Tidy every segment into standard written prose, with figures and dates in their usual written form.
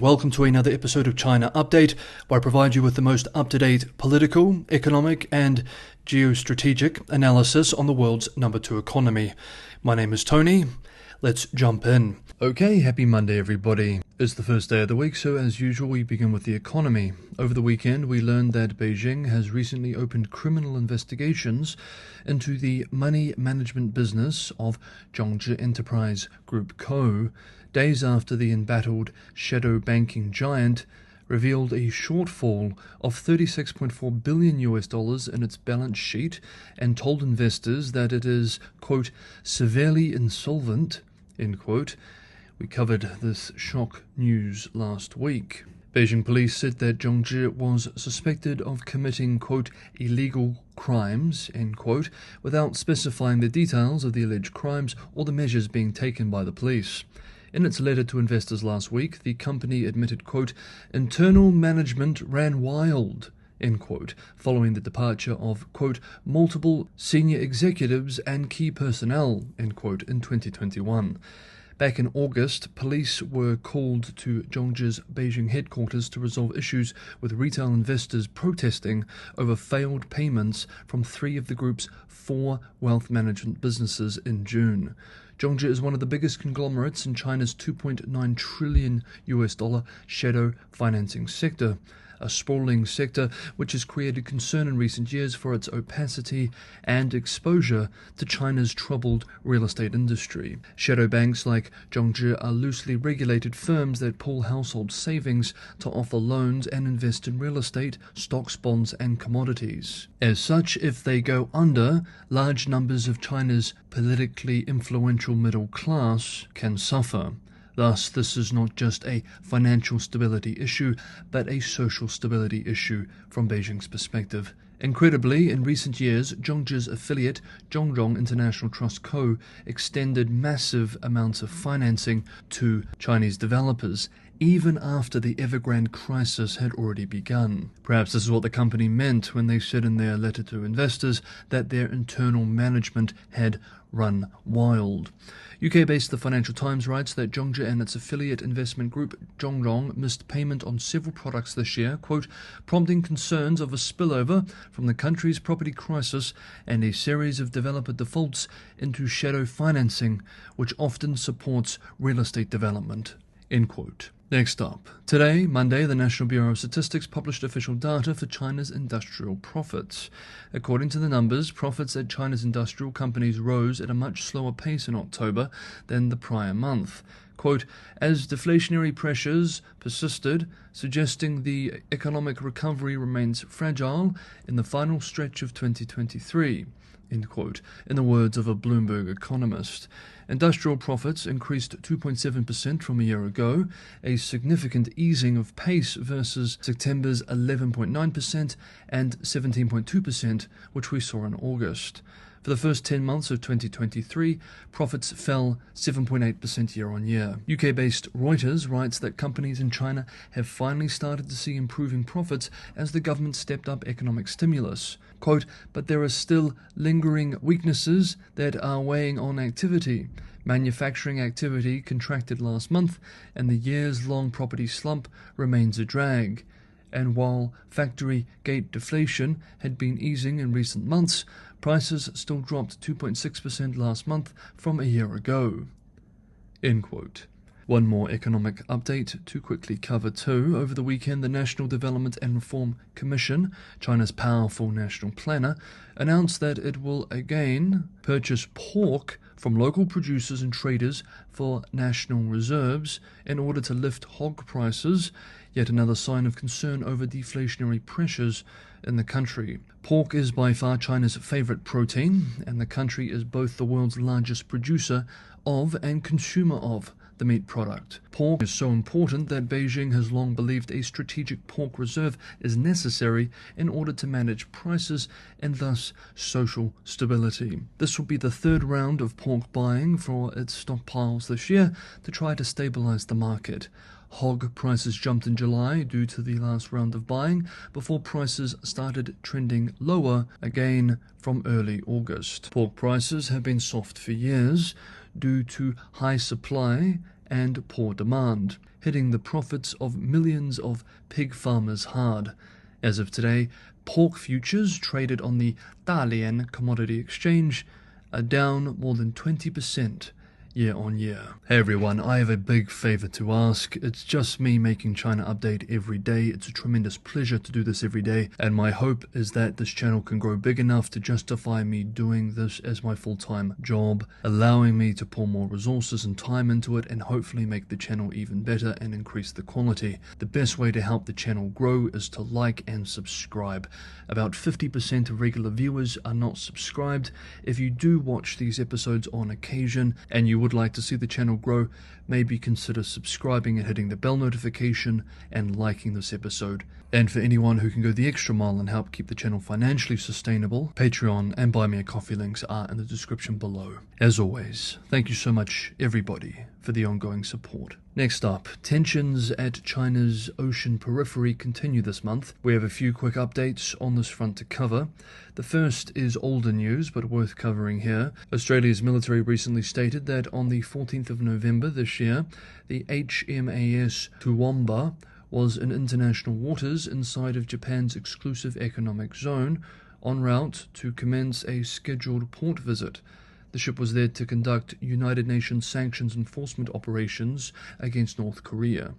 Welcome to another episode of China Update, where I provide you with the most up-to-date political, economic and geostrategic analysis on the world's number 2 economy. My name is Tony. Let's jump in. Okay, happy Monday everybody. It's the first day of the week, so as usual we begin with the economy. Over the weekend we learned that Beijing has recently opened criminal investigations into the money management business of Zhongzhi Enterprise Group Co., days after the embattled shadow banking giant revealed a shortfall of $36.4 billion in its balance sheet and told investors that it is, quote, severely insolvent, end quote. We covered this shock news last week. Beijing police said that Zhongzhi was suspected of committing, quote, illegal crimes, end quote, without specifying the details of the alleged crimes or the measures being taken by the police. In its letter to investors last week, the company admitted, quote, internal management ran wild, end quote, following the departure of, quote, multiple senior executives and key personnel, end quote, in 2021. Back in August, police were called to Zhongzhi's Beijing headquarters to resolve issues with retail investors protesting over failed payments from 3 of the group's 4 wealth management businesses in June. Zhongzhi is one of the biggest conglomerates in China's $2.9 trillion shadow financing sector, a sprawling sector which has created concern in recent years for its opacity and exposure to China's troubled real estate industry. Shadow banks like Zhongzhi are loosely regulated firms that pool household savings to offer loans and invest in real estate, stocks, bonds and commodities. As such, if they go under, large numbers of China's politically influential middle class can suffer. Thus, this is not just a financial stability issue, but a social stability issue from Beijing's perspective. Incredibly, in recent years, Zhongzhi's affiliate, Zhongzhong International Trust Co., extended massive amounts of financing to Chinese developers, even after the Evergrande crisis had already begun. Perhaps this is what the company meant when they said in their letter to investors that their internal management had run wild. UK-based The Financial Times writes that Zhongzhi and its affiliate investment group Zhongzhong missed payment on several products this year, quote, prompting concerns of a spillover from the country's property crisis and a series of developer defaults into shadow financing, which often supports real estate development, end quote. Next up, today, Monday, the National Bureau of Statistics published official data for China's industrial profits. According to the numbers, profits at China's industrial companies rose at a much slower pace in October than the prior month. Quote, as deflationary pressures persisted, suggesting the economic recovery remains fragile in the final stretch of 2023. End quote, in the words of a Bloomberg economist. Industrial profits increased 2.7% from a year ago, a significant easing of pace versus September's 11.9% and 17.2%, which we saw in August. For the first 10 months of 2023, profits fell 7.8% year-on-year. UK-based Reuters writes that companies in China have finally started to see improving profits as the government stepped up economic stimulus. Quote, but there are still lingering weaknesses that are weighing on activity. Manufacturing activity contracted last month, and the years-long property slump remains a drag. And while factory gate deflation had been easing in recent months, prices still dropped 2.6% last month from a year ago. End quote. One more economic update to quickly cover too. Over the weekend, the National Development and Reform Commission, China's powerful national planner, announced that it will again purchase pork from local producers and traders for national reserves in order to lift hog prices, yet another sign of concern over deflationary pressures in the country. Pork is by far China's favorite protein, and the country is both the world's largest producer of and consumer of the meat product. Pork is so important that Beijing has long believed a strategic pork reserve is necessary in order to manage prices and thus social stability. This will be the 3rd round of pork buying for its stockpiles this year to try to stabilize the market. Hog prices jumped in July due to the last round of buying before prices started trending lower again from early August. Pork prices have been soft for years due to high supply and poor demand, hitting the profits of millions of pig farmers hard. As of today, pork futures traded on the Dalian Commodity Exchange are down more than 20% year on year. Hey everyone, I have a big favor to ask. It's just me making China Update every day. It's a tremendous pleasure to do this every day, and my hope is that this channel can grow big enough to justify me doing this as my full-time job, allowing me to pour more resources and time into it and hopefully make the channel even better and increase the quality. The best way to help the channel grow is to like and subscribe. About 50% of regular viewers are not subscribed. If you do watch these episodes on occasion and you would like to see the channel grow, maybe consider subscribing and hitting the bell notification and liking this episode. And for anyone who can go the extra mile and help keep the channel financially sustainable, Patreon and Buy Me a Coffee links are in the description below. As always, thank you so much everybody for the ongoing support. Next up, tensions at China's ocean periphery continue this month. We have a few quick updates on this front to cover. The first is older news, but worth covering here. Australia's military recently stated that on the 14th of November this year, the HMAS Toowoomba was in international waters inside of Japan's exclusive economic zone, en route to commence a scheduled port visit. The ship was there to conduct United Nations sanctions enforcement operations against North Korea.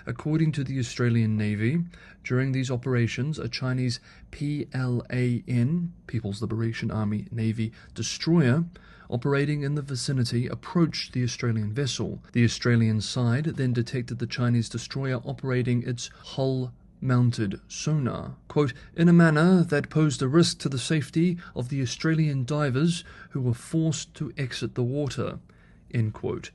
According to the Australian Navy, during these operations, a Chinese PLAN, People's Liberation Army Navy destroyer, operating in the vicinity approached the Australian vessel. The Australian side then detected the Chinese destroyer operating its hull-mounted sonar, quote, in a manner that posed a risk to the safety of the Australian divers who were forced to exit the water, end quote.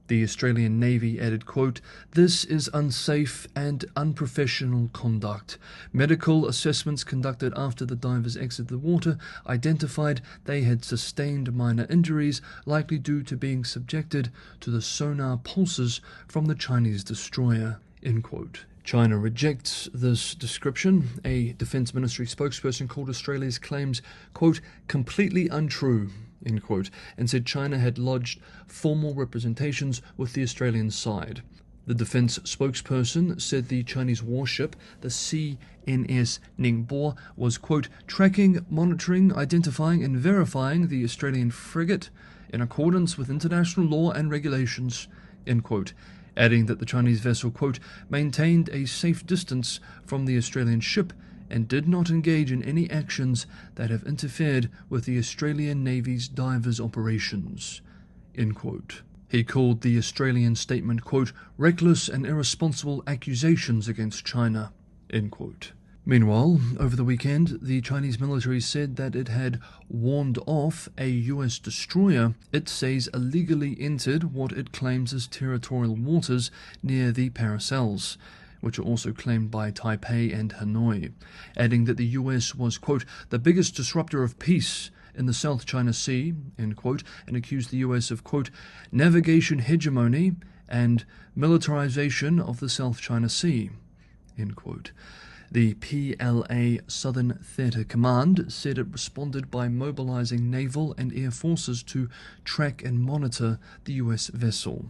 The Australian Navy added, quote, this is unsafe and unprofessional conduct. Medical assessments conducted after the divers exited the water identified they had sustained minor injuries, likely due to being subjected to the sonar pulses from the Chinese destroyer, end quote. China rejects this description. A Defence Ministry spokesperson called Australia's claims, quote, completely untrue, end quote, and said China had lodged formal representations with the Australian side. The defence spokesperson said the Chinese warship, the CNS Ningbo, was, quote, tracking, monitoring, identifying and verifying the Australian frigate in accordance with international law and regulations, end quote, adding that the Chinese vessel, quote, maintained a safe distance from the Australian ship and did not engage in any actions that have interfered with the Australian Navy's divers operations, end quote. He called the Australian statement, quote, reckless and irresponsible accusations against China, end quote. Meanwhile, over the weekend, the Chinese military said that it had warned off a US destroyer it says illegally entered what it claims as territorial waters near the Paracels, which are also claimed by Taipei and Hanoi, adding that the US was, quote, the biggest disruptor of peace in the South China Sea, end quote, and accused the US of, quote, navigation hegemony and militarization of the South China Sea, end quote. The PLA Southern Theatre Command said it responded by mobilizing naval and air forces to track and monitor the US vessel.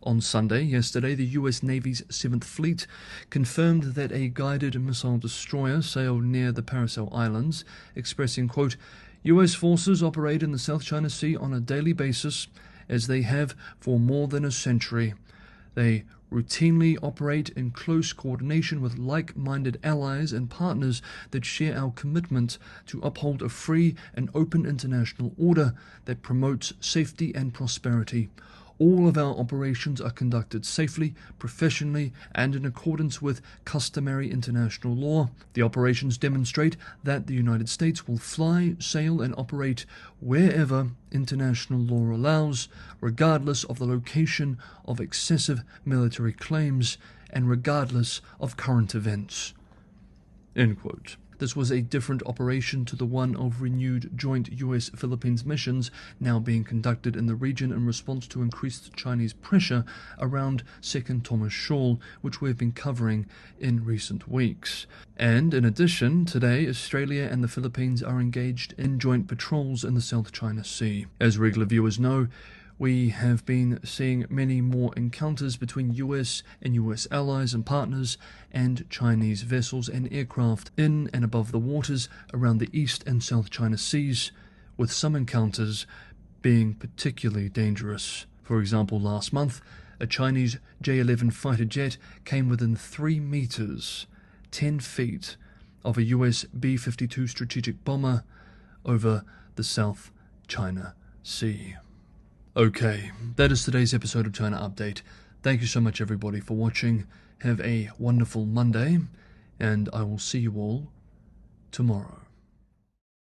On Sunday, yesterday, the US Navy's 7th Fleet confirmed that a guided missile destroyer sailed near the Paracel Islands, expressing, quote, US forces operate in the South China Sea on a daily basis, as they have for more than a century. They routinely operate in close coordination with like-minded allies and partners that share our commitment to uphold a free and open international order that promotes safety and prosperity. All of our operations are conducted safely, professionally, and in accordance with customary international law. The operations demonstrate that the United States will fly, sail, and operate wherever international law allows, regardless of the location of excessive military claims and regardless of current events. End quote. This was a different operation to the one of renewed joint US-Philippines missions now being conducted in the region in response to increased Chinese pressure around Second Thomas Shoal, which we've been covering in recent weeks. And in addition, today Australia and the Philippines are engaged in joint patrols in the South China Sea. As regular viewers know, we have been seeing many more encounters between US and US allies and partners and Chinese vessels and aircraft in and above the waters around the East and South China Seas, with some encounters being particularly dangerous. For example, last month, a Chinese J-11 fighter jet came within 3 meters, 10 feet, of a US B-52 strategic bomber over the South China Sea. Okay, that is today's episode of China Update. Thank you so much everybody for watching. Have a wonderful Monday, and I will see you all tomorrow.